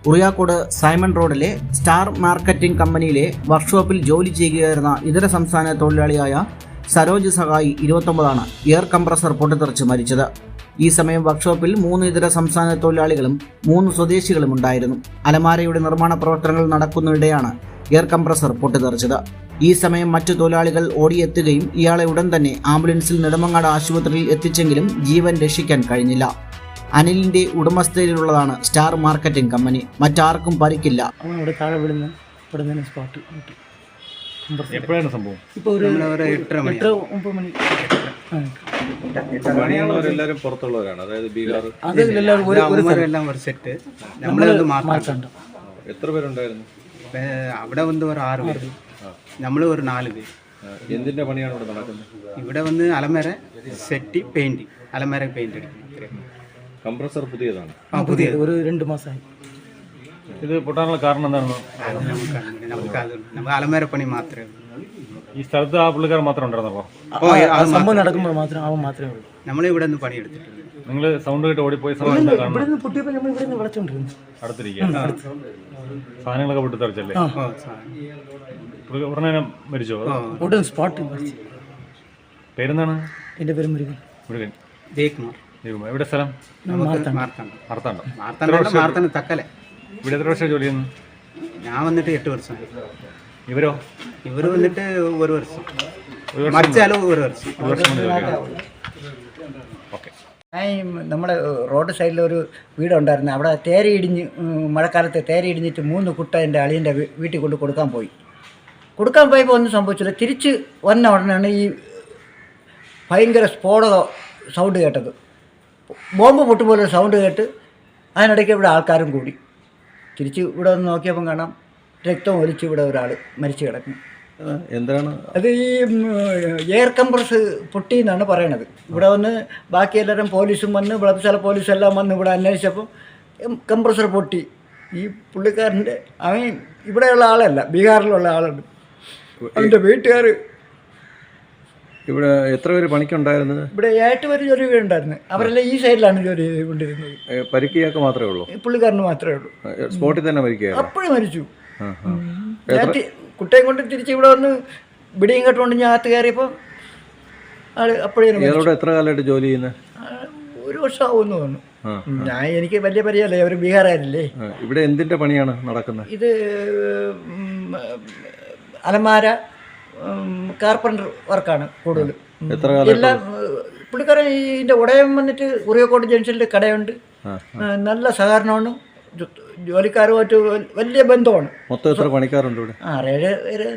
Uriyakode Simon റോഡിലെ star marketing കമ്പനിയിലെ വർക്ക്ഷോപ്പിൽ ജോലി ചെയ്യുകയായിരുന്ന ഇതര സംസ്ഥാന തൊഴിലാളിയായ സരോജ് സഹായി 29 എയർ കംപ്രസർ പൊട്ടിത്തെറിച്ച് മരിച്ചത്. ഈ സമയം വർക്ക്ഷോപ്പിൽ 3 ഇതര സംസ്ഥാന തൊഴിലാളികളും 3 സ്വദേശികളും ഉണ്ടായിരുന്നു. അലമാരയുടെ നിർമ്മാണ പ്രവർത്തനങ്ങൾ നടക്കുന്നതിനിടെയാണ് എയർ കംപ്രസർ പൊട്ടിത്തെറിച്ചത്. ഈ സമയം മറ്റു തൊഴിലാളികൾ ഓടിയെത്തുകയും ഇയാളെ ഉടൻ തന്നെ ആംബുലൻസിൽ നെടുമങ്ങാട് ആശുപത്രിയിൽ എത്തിച്ചെങ്കിലും ജീവൻ രക്ഷിക്കാൻ കഴിഞ്ഞില്ല. അനിലിന്റെ ഉടമസ്ഥതയിലുള്ളതാണ് സ്റ്റാർ മാർക്കറ്റിംഗ് കമ്പനി. മറ്റാർക്കും പരിക്കില്ല. എപ്പോഴാണ് സംഭവം? ഇപ്പോൾ ഒരു 8:30 മണി. എല്ലാവരും പുറത്തുള്ളവരാണ്, അതായത് ബീഹാർ സെറ്റ്. എത്ര പേരുണ്ടായിരുന്നു അവിടെ? ഒരു 6 പേര്, നമ്മൾ ഒരു 4 പേര്. എന്തിന്റെ പണിയാണ് ഇവിടെ നടക്കുന്നത്? ഇവിടെ അലമര സെറ്റ്, പെയിന്റ്, അലമര പെയിന്റ് അടിക്കുന്നത്. കംപ്രസർ പുതിയതാണ്? പുതിയത്, ഒരു 2 മാസമായി. ഇത് പൊട്ടാനുള്ള കാരണം എന്താണെന്ന്? നമുക്ക് അലമര പണി മാത്രമേ ഉള്ളൂ. ഈ സ്ഥലത്ത് ആ പുള്ളിക്കാർ മാത്രം ഉണ്ടായിരുന്നല്ലോ? സംഭവം നടക്കുമ്പോൾ മാത്രമേ ഉള്ളൂ. നമ്മളിവിടെ നിന്ന് പണിയെടുത്തിട്ടുണ്ട്. നിങ്ങൾ സൗണ്ട് കേട്ട് ഓടിപ്പോയി അടുത്തിരിക്കുക സാധനങ്ങളൊക്കെ പൊട്ടിത്തെറിച്ചല്ലേ? ഉടനെ മരിച്ചോ? ഉടൻ സ്പോട്ട്. പേരെന്താണ്? എൻ്റെ പേര് മുരുകൻ. മുരുകൻ. ജയകുമാർ. എവിടെ സ്ഥലം? മാർത്താണ്ഡം തക്കലെ. ഇവിടെ എത്ര വർഷം ജോലി ചെയ്യുന്നു? ഞാൻ വന്നിട്ട് 8 വർഷം. ഇവരോ? ഇവർ വന്നിട്ട് 1 വർഷം. മരിച്ചാലോ 1 വർഷം. നമ്മുടെ റോഡ് സൈഡിലൊരു വീടുണ്ടായിരുന്നു. അവിടെ തേരയിടിഞ്ഞ്, മഴക്കാലത്ത് തേരയിടിഞ്ഞിട്ട് 3 കുട്ട എൻ്റെ അളിയൻ്റെ വീട്ടിൽ കൊണ്ട് കൊടുക്കാൻ പോയപ്പോൾ ഒന്നും സംഭവിച്ചില്ല. തിരിച്ച് വന്ന ഉടനെയാണ് ഈ ഭയങ്കര സ്ഫോടക സൗണ്ട് കേട്ടത്. ബോംബ് പൊട്ടുപോലെ സൗണ്ട് കേട്ട് അതിനിടയ്ക്ക് ഇവിടെ ആൾക്കാരും കൂടി. തിരിച്ച് ഇവിടെ വന്ന് നോക്കിയപ്പം കാണാം രക്തം ഒലിച്ച് ഇവിടെ ഒരാൾ മരിച്ചു കിടക്കുന്നു. എന്താണ് അത്? ഈ എയർ കംപ്രസ് പൊട്ടി എന്നാണ് പറയണത്. ഇവിടെ വന്ന് ബാക്കി എല്ലാവരും പോലീസും വന്ന്, വിളപ്പശാല പോലീസെല്ലാം വന്ന് ഇവിടെ അന്വേഷിച്ചപ്പം കംപ്രസർ പൊട്ടി. ഈ പുള്ളിക്കാരൻ്റെ അവൻ ഇവിടെയുള്ള ആളല്ല, ബീഹാറിലുള്ള ആളുണ്ട്. അവൻ്റെ വീട്ടുകാർ ഇവിടെ എത്ര പേര് പണിക്കുണ്ടായിരുന്നത്? ഇവിടെ 8 പേര് ജോലി ഉണ്ടായിരുന്നു. അവരെല്ലാം ഈ സൈഡിലാണ് ജോലി ചെയ്തുകൊണ്ടിരുന്നത്. പരിക്കിയൊക്കെ മാത്രമേ ഉള്ളൂ? പുള്ളിക്കാരന് മാത്രമേ ഉള്ളൂ. സ്പോട്ടിൽ തന്നെ മരിക്കുക? അപ്പോഴും മരിച്ചു. കുട്ടയും കൊണ്ട് തിരിച്ച് ഇവിടെ വന്ന് ബിടിയും കെട്ടുകൊണ്ട് ഞാൻ അകത്ത് കയറിയപ്പോൾ ആള് അപ്പോഴേ. എത്ര കാലമായിട്ട് ജോലി ചെയ്യുന്നത്? 1 വർഷം ആവുമെന്ന് തോന്നുന്നു. എനിക്ക് വലിയ പരിചയമല്ലേ, അവർ ബീഹാറായില്ലേ. ഇവിടെ എന്തിന്റെ പണിയാണ് നടക്കുന്നത്? ഇത് അലമാര, കാർപ്പൻ്റർ വർക്കാണ് കൂടുതലും. എല്ലാം പുള്ളിക്കാരൻ ഇതിൻ്റെ ഉടയം വന്നിട്ട് ഉറിയക്കോട് ജംഗ്ഷനിൽ കടയുണ്ട്. നല്ല സഹകരണമാണ്, ജോലിക്കാരുമായിട്ട് വലിയ ബന്ധമാണ്. മൊത്തം എത്ര പണിക്കാരുണ്ട് ഇവിടെ? 6-7 പേര്.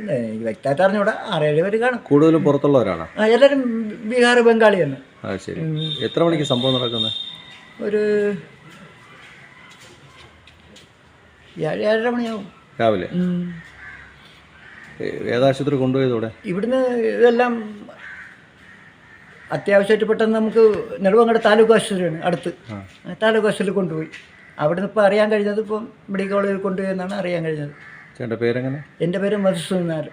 വ്യക്തമായിട്ട് അറിഞ്ഞൂടെ, 6-7 പേര് കാണും. കൂടുതലും പുറത്തുള്ളവരാണ്? എല്ലാവരും ബീഹാർ, ബംഗാളി തന്നെ. ശരി. എത്ര മണിക്ക് സംഭവം നടക്കുന്നത്? ഒരു 7-7:30 മണിയാവും രാവിലെ. ഏതാശുപത്രി കൊണ്ടുപോയതോടെ? ഇവിടുന്ന് ഇതെല്ലാം അത്യാവശ്യമായിട്ട് പെട്ടെന്ന് നമുക്ക് നെടുമങ്ങാട് താലൂക്ക് ആശുപത്രിയാണ് അടുത്ത്. താലൂക്ക് ആശുപത്രിയിൽ കൊണ്ടുപോയി. അവിടുന്ന് ഇപ്പോൾ അറിയാൻ കഴിഞ്ഞത് ഇപ്പം മെഡിക്കൽ കോളേജിൽ കൊണ്ടുപോയി എന്നാണ് അറിയാൻ കഴിഞ്ഞത്. ചേട്ടൻ്റെ പേരെങ്ങനെ? എൻ്റെ പേര് മധുസൂദനാർ.